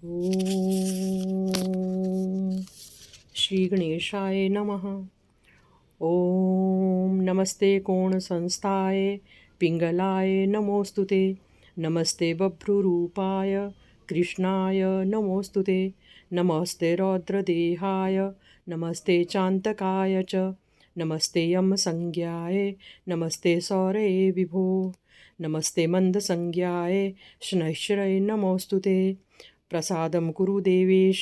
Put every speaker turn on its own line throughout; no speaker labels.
ओम श्री गणेशाय नमः। ओम नमस्ते कोण संस्थाय पिंगलाय नमोस्तुते। नमस्ते बभ्रुरूपाय कृष्णाय नमोस्तुते। नमस्ते रौद्रदेहाय नमस्ते चान्तकाय च। नमस्ते यम संज्ञाय नमस्ते सौरये विभो। नमस्ते मंदसंज्ञाय शनैश्चराय नमोस्तुते। प्रसादं कुरु देवेश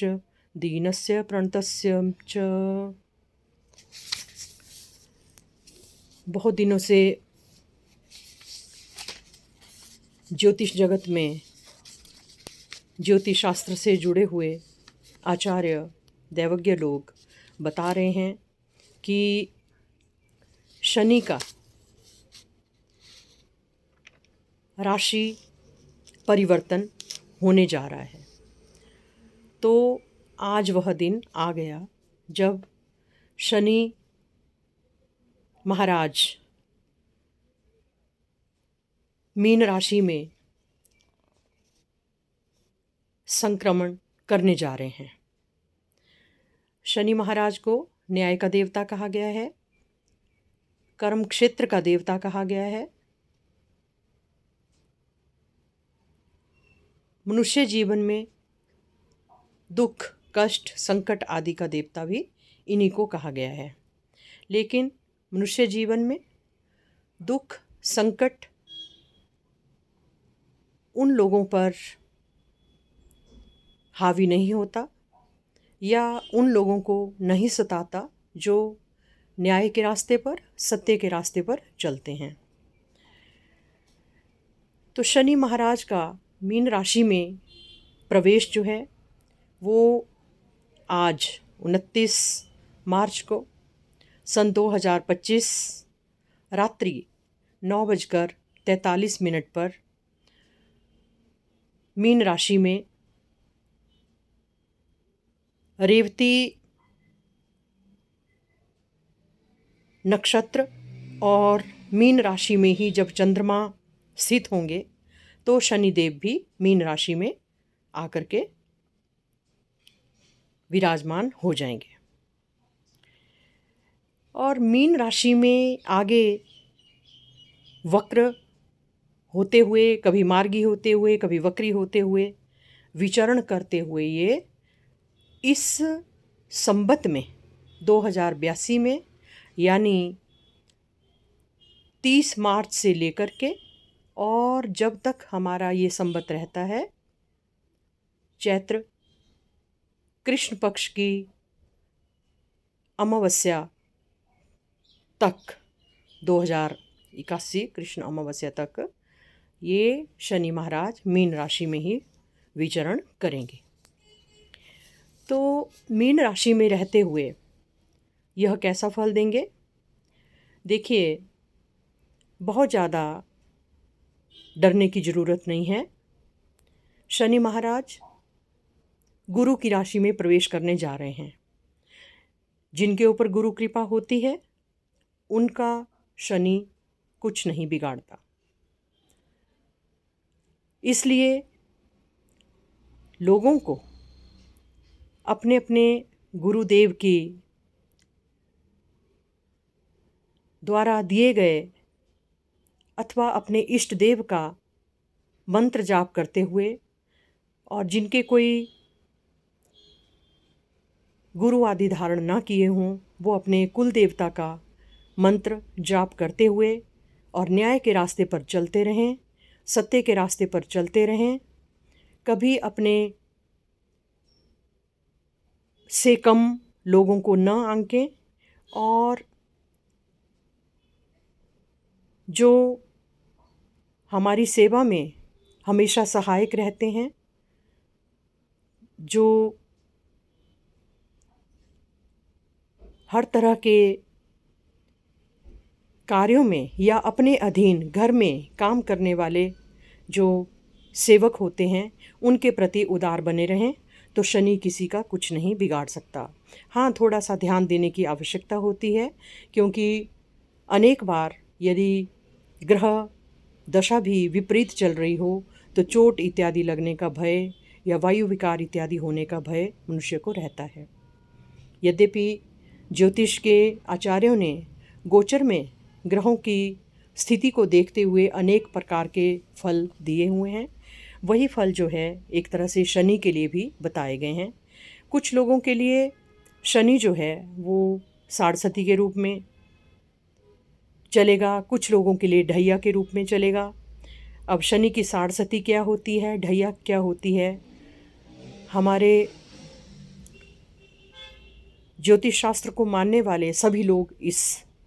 दीनस्य प्रणतस्य च। बहुत दिनों से ज्योतिष जगत में ज्योतिष शास्त्र से जुड़े हुए आचार्य दैवज्ञ लोग बता रहे हैं कि शनि का राशि परिवर्तन होने जा रहा है। तो आज वह दिन आ गया जब शनि महाराज मीन राशि में संक्रमण करने जा रहे हैं। शनि महाराज को न्याय का देवता कहा गया है, कर्म क्षेत्र का देवता कहा गया है। मनुष्य जीवन में दुख कष्ट संकट आदि का देवता भी इन्हीं को कहा गया है। लेकिन मनुष्य जीवन में दुख संकट उन लोगों पर हावी नहीं होता या उन लोगों को नहीं सताता जो न्याय के रास्ते पर सत्य के रास्ते पर चलते हैं। तो शनि महाराज का मीन राशि में प्रवेश जो है वो आज 29 मार्च को सन 2025 रात्रि 9:43 पर मीन राशि में रेवती नक्षत्र और मीन राशि में ही जब चंद्रमा स्थित होंगे तो शनिदेव भी मीन राशि में आकर के विराजमान हो जाएंगे। और मीन राशि में आगे वक्र होते हुए, कभी मार्गी होते हुए, कभी वक्री होते हुए विचरण करते हुए ये इस संवत में 2082 में यानी 30 मार्च से लेकर के और जब तक हमारा ये संवत रहता है चैत्र कृष्ण पक्ष की अमावस्या तक 2081 कृष्ण अमावस्या तक ये शनि महाराज मीन राशि में ही विचरण करेंगे। तो मीन राशि में रहते हुए यह कैसा फल देंगे? देखिए, बहुत ज़्यादा डरने की ज़रूरत नहीं है। शनि महाराज गुरु की राशि में प्रवेश करने जा रहे हैं। जिनके ऊपर गुरु कृपा होती है उनका शनि कुछ नहीं बिगाड़ता। इसलिए लोगों को अपने अपने गुरुदेव की द्वारा दिए गए अथवा अपने इष्ट देव का मंत्र जाप करते हुए और जिनके कोई गुरु आदि धारण ना किए हों वो अपने कुल देवता का मंत्र जाप करते हुए और न्याय के रास्ते पर चलते रहें, सत्य के रास्ते पर चलते रहें। कभी अपने से कम लोगों को न आंकें और जो हमारी सेवा में हमेशा सहायक रहते हैं, जो हर तरह के कार्यों में या अपने अधीन घर में काम करने वाले जो सेवक होते हैं उनके प्रति उदार बने रहें तो शनि किसी का कुछ नहीं बिगाड़ सकता। हाँ, थोड़ा सा ध्यान देने की आवश्यकता होती है क्योंकि अनेक बार यदि ग्रह दशा भी विपरीत चल रही हो तो चोट इत्यादि लगने का भय या वायु विकार इत्यादि होने का भय मनुष्य को रहता है। यद्यपि ज्योतिष के आचार्यों ने गोचर में ग्रहों की स्थिति को देखते हुए अनेक प्रकार के फल दिए हुए हैं, वही फल जो है एक तरह से शनि के लिए भी बताए गए हैं। कुछ लोगों के लिए शनि जो है वो साढ़सती के रूप में चलेगा, कुछ लोगों के लिए ढैया के रूप में चलेगा। अब शनि की साढ़सती क्या होती है, ढैया क्या होती है, हमारे ज्योतिष शास्त्र को मानने वाले सभी लोग इस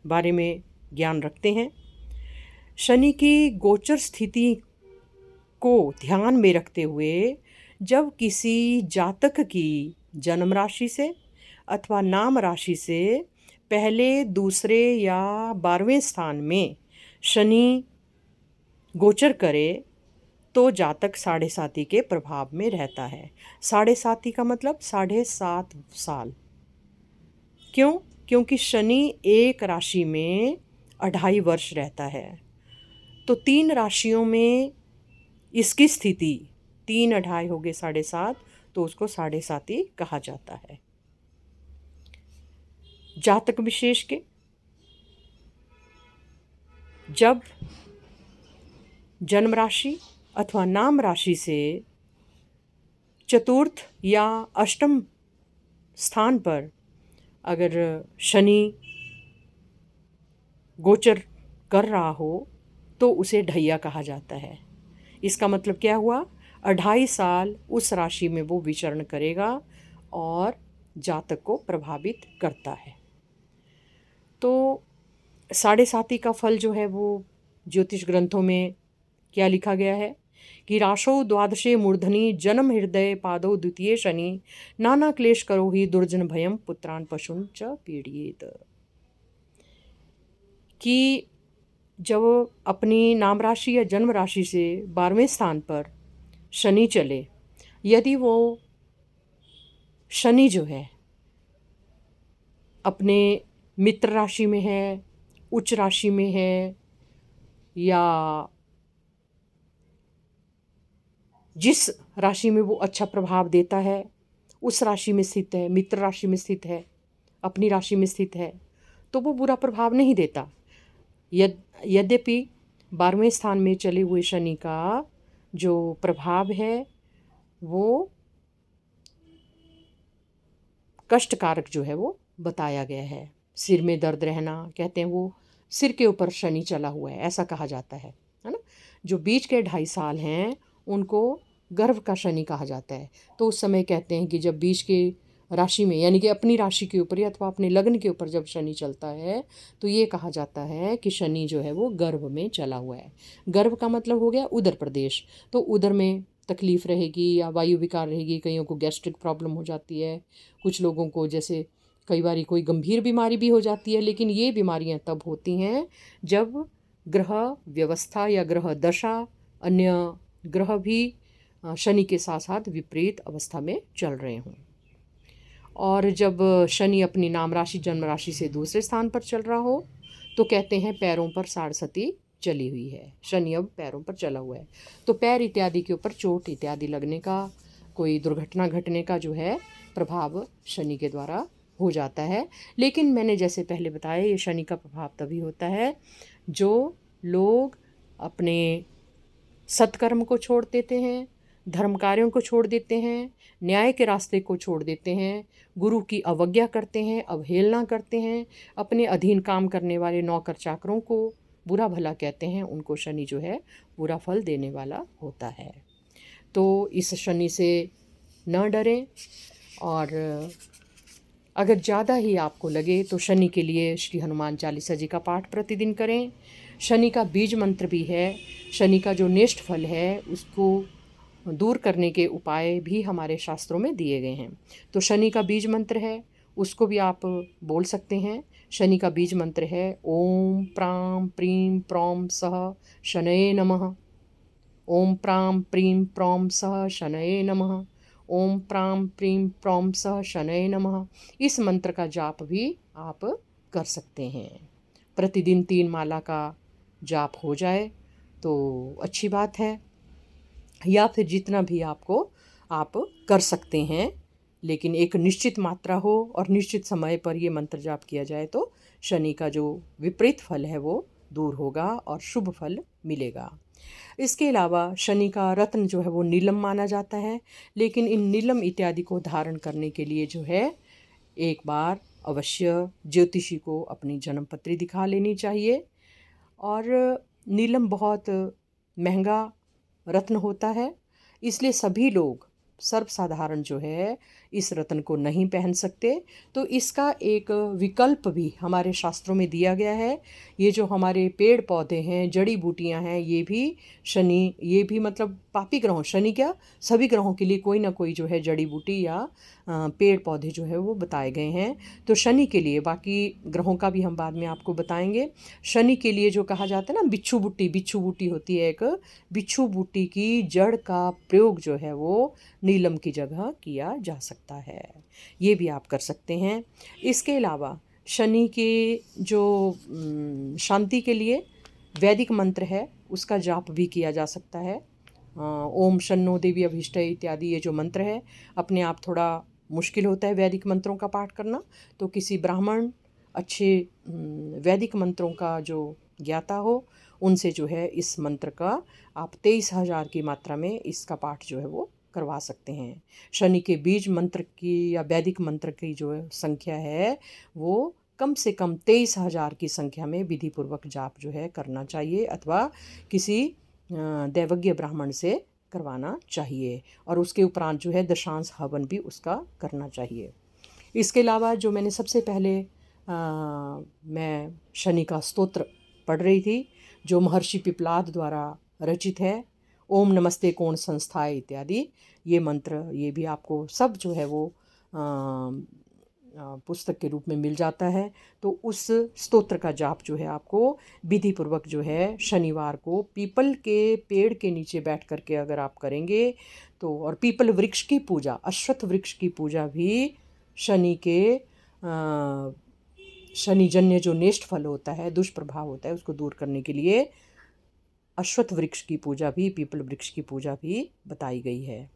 बारे में ज्ञान रखते हैं। शनि की गोचर स्थिति को ध्यान में रखते हुए जब किसी जातक की जन्म राशि से अथवा नाम राशि से पहले, दूसरे या 12वें स्थान में शनि गोचर करे तो जातक साढ़े साती के प्रभाव में रहता है। साढ़े साती का मतलब 7.5 साल। क्यों? क्योंकि शनि एक राशि में 2.5 वर्ष रहता है। तो 3 राशियों में इसकी स्थिति 3 2.5 हो गए 7.5, तो उसको साढ़े साती कहा जाता है। जातक विशेष के जब जन्म राशि अथवा नाम राशि से चतुर्थ या अष्टम स्थान पर अगर शनि गोचर कर रहा हो तो उसे ढैया कहा जाता है। इसका मतलब क्या हुआ? 2.5 साल उस राशि में वो विचरण करेगा और जातक को प्रभावित करता है। तो साढ़े साती का फल जो है वो ज्योतिष ग्रंथों में क्या लिखा गया है कि राशौ द्वादशे मूर्धनि जन्म हृदय पादौ द्वितीय शनि नाना क्लेश करो ही दुर्जन भयम पुत्रान पशुन च पीड़ियेत। कि जब अपनी नाम राशि या जन्म राशि से 12वें स्थान पर शनि चले, यदि वो शनि जो है अपने मित्र राशि में है, उच्च राशि में है, या जिस राशि में वो अच्छा प्रभाव देता है उस राशि में स्थित है, मित्र राशि में स्थित है, अपनी राशि में स्थित है, तो वो बुरा प्रभाव नहीं देता। यद्यपि 12वें स्थान में चले हुए शनि का जो प्रभाव है वो कष्टकारक जो है वो बताया गया है। सिर में दर्द रहना, कहते हैं वो सिर के ऊपर शनि चला हुआ है, ऐसा कहा जाता है ना। जो बीच के 2.5 साल हैं उनको गर्भ का शनि कहा जाता है। तो उस समय कहते हैं कि जब बीच के राशि में यानी कि अपनी राशि के ऊपर अथवा अपने लग्न के ऊपर जब शनि चलता है तो ये कहा जाता है कि शनि जो है वो गर्भ में चला हुआ है। गर्भ का मतलब हो गया उदर प्रदेश। तो उदर में तकलीफ़ रहेगी या वायु विकार रहेगी, कईयों को गैस्ट्रिक प्रॉब्लम हो जाती है, कुछ लोगों को जैसे कई बार कोई गंभीर बीमारी भी हो जाती है। लेकिन ये बीमारियां तब होती हैं जब ग्रह व्यवस्था या ग्रह दशा, अन्य ग्रह भी शनि के साथ साथ विपरीत अवस्था में चल रहे हों। और जब शनि अपनी नाम राशि जन्म राशि से दूसरे स्थान पर चल रहा हो तो कहते हैं पैरों पर साढ़सती चली हुई है। शनि अब पैरों पर चला हुआ है तो पैर इत्यादि के ऊपर चोट इत्यादि लगने का, कोई दुर्घटना घटने का जो है प्रभाव शनि के द्वारा हो जाता है। लेकिन मैंने जैसे पहले बताया ये शनि का प्रभाव तभी होता है जो लोग अपने सत्कर्म को छोड़ देते हैं, धर्म कार्यों को छोड़ देते हैं, न्याय के रास्ते को छोड़ देते हैं, गुरु की अवज्ञा करते हैं, अवहेलना करते हैं, अपने अधीन काम करने वाले नौकर चाकरों को बुरा भला कहते हैं, उनको शनि जो है बुरा फल देने वाला होता है। तो इस शनि से न डरें। और अगर ज़्यादा ही आपको लगे तो शनि के लिए श्री हनुमान चालीसा जी का पाठ प्रतिदिन करें। शनि का बीज मंत्र भी है, शनि का जो नेष्ट फल है उसको दूर करने के उपाय भी हमारे शास्त्रों में दिए गए हैं। तो शनि का बीज मंत्र है, उसको भी आप बोल सकते हैं। शनि का बीज मंत्र है ओम प्रां प्रीं प्रौं सः शनये नमः। ओम प्रां प्रीं प्रौं सः शनये नमः। ओम प्रां प्रीं प्रौं सः शनये नमः। इस मंत्र का जाप भी आप कर सकते हैं। प्रतिदिन 3 माला का जाप हो जाए तो अच्छी बात है, या फिर जितना भी आपको आप कर सकते हैं, लेकिन एक निश्चित मात्रा हो और निश्चित समय पर ये मंत्र जाप किया जाए तो शनि का जो विपरीत फल है वो दूर होगा और शुभ फल मिलेगा। इसके अलावा शनि का रत्न जो है वो नीलम माना जाता है, लेकिन इन नीलम इत्यादि को धारण करने के लिए जो है एक बार अवश्य ज्योतिषी को अपनी जन्मपत्री दिखा लेनी चाहिए। और नीलम बहुत महंगा रत्न होता है, इसलिए सभी लोग सर्वसाधारण जो है इस रत्न को नहीं पहन सकते। तो इसका एक विकल्प भी हमारे शास्त्रों में दिया गया है। ये जो हमारे पेड़ पौधे हैं, जड़ी बूटियां हैं, ये भी मतलब पापी ग्रहों, शनि क्या सभी ग्रहों के लिए कोई ना कोई जो है जड़ी बूटी या पेड़ पौधे जो है वो बताए गए हैं। तो शनि के लिए, बाकी ग्रहों का भी हम बाद में आपको बताएंगे, शनि के लिए जो कहा जाता है ना बिच्छू बूटी होती है एक, बिच्छू बूटी की जड़ का प्रयोग जो है वो नीलम की जगह किया जा सकता है। ये भी आप कर सकते हैं। इसके अलावा शनि के जो शांति के लिए वैदिक मंत्र है उसका जाप भी किया जा सकता है। ओम शन्नो देवी अभिष्टय इत्यादि ये जो मंत्र है, अपने आप थोड़ा मुश्किल होता है वैदिक मंत्रों का पाठ करना, तो किसी ब्राह्मण अच्छे वैदिक मंत्रों का जो ज्ञाता हो उनसे जो है इस मंत्र का आप 23,000 की मात्रा में इसका पाठ जो है वो करवा सकते हैं। शनि के बीज मंत्र की या वैदिक मंत्र की जो संख्या है वो कम से कम 23,000 की संख्या में विधिपूर्वक जाप जो है करना चाहिए, अथवा किसी दैवज्ञ ब्राह्मण से करवाना चाहिए। और उसके उपरांत जो है दशांश हवन भी उसका करना चाहिए। इसके अलावा जो मैंने सबसे पहले मैं शनि का स्तोत्र पढ़ रही थी जो महर्षि पिपलाद द्वारा रचित है, ओम नमस्ते कोण संस्थाय इत्यादि, ये मंत्र ये भी आपको सब जो है वो पुस्तक के रूप में मिल जाता है। तो उस स्तोत्र का जाप जो है आपको विधि पूर्वक जो है शनिवार को पीपल के पेड़ के नीचे बैठ करके अगर आप करेंगे तो, और पीपल वृक्ष की पूजा, अश्वत्थ वृक्ष की पूजा भी शनि के शनिजन्य जो नेष्ट फल होता है, दुष्प्रभाव होता है, उसको दूर करने के लिए अश्वत्थ वृक्ष की पूजा भी, पीपल वृक्ष की पूजा भी बताई गई है।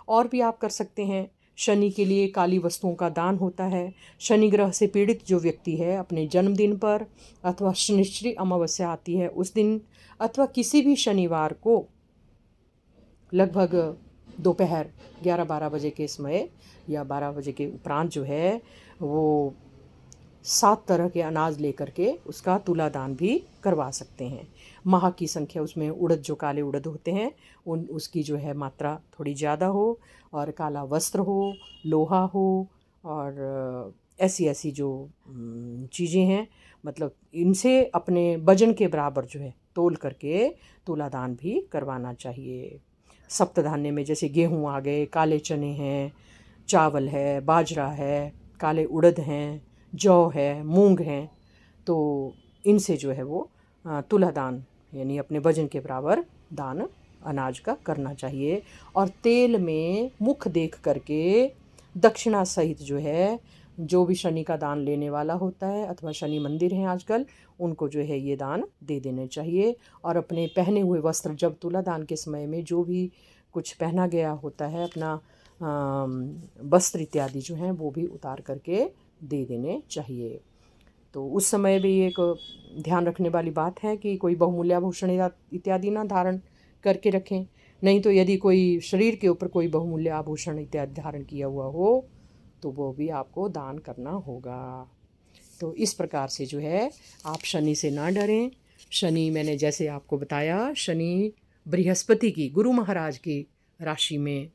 और भी आप कर सकते हैं। शनि के लिए काली वस्तुओं का दान होता है। शनि ग्रह से पीड़ित जो व्यक्ति है अपने जन्मदिन पर अथवा शनिश्चरी अमावस्या आती है उस दिन, अथवा किसी भी शनिवार को लगभग दोपहर 11-12 बजे के समय या 12 बजे के उपरांत जो है वो 7 तरह के अनाज लेकर के उसका तुला दान भी करवा सकते हैं। माह की संख्या उसमें उड़द, जो काले उड़द होते हैं उसकी जो है मात्रा थोड़ी ज़्यादा हो, और काला वस्त्र हो, लोहा हो, और ऐसी ऐसी जो चीज़ें हैं, मतलब इनसे अपने वजन के बराबर जो है तोल करके तुला दान भी करवाना चाहिए। सप्तधान्य में जैसे गेहूँ आ गए, काले चने हैं, चावल है, बाजरा है, काले उड़द हैं, जौ है, मूंग हैं, तो इनसे जो है वो तुला दान यानी अपने वजन के बराबर दान अनाज का करना चाहिए। और तेल में मुख देख करके दक्षिणा सहित जो है, जो भी शनि का दान लेने वाला होता है अथवा शनि मंदिर हैं आजकल, उनको जो है ये दान दे देने चाहिए। और अपने पहने हुए वस्त्र, जब तुला दान के समय में जो भी कुछ पहना गया होता है अपना वस्त्र इत्यादि जो हैं वो भी उतार करके दे देने चाहिए। तो उस समय भी एक ध्यान रखने वाली बात है कि कोई बहुमूल्य आभूषण इत्यादि ना धारण करके रखें, नहीं तो यदि कोई शरीर के ऊपर कोई बहुमूल्य आभूषण इत्यादि धारण किया हुआ हो तो वो भी आपको दान करना होगा। तो इस प्रकार से जो है आप शनि से ना डरें। शनि, मैंने जैसे आपको बताया, शनि बृहस्पति की, गुरु महाराज की राशि में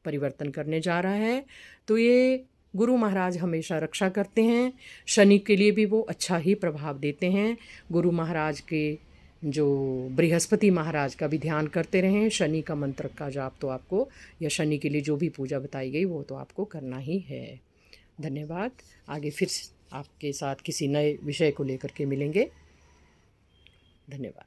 परिवर्तन करने जा रहा है, तो ये गुरु महाराज हमेशा रक्षा करते हैं। शनि के लिए भी वो अच्छा ही प्रभाव देते हैं। गुरु महाराज के जो बृहस्पति महाराज का भी ध्यान करते रहें। शनि का मंत्र का जाप तो आपको, या शनि के लिए जो भी पूजा बताई गई वो तो आपको करना ही है। धन्यवाद। आगे फिर आपके साथ किसी नए विषय को लेकर के मिलेंगे। धन्यवाद।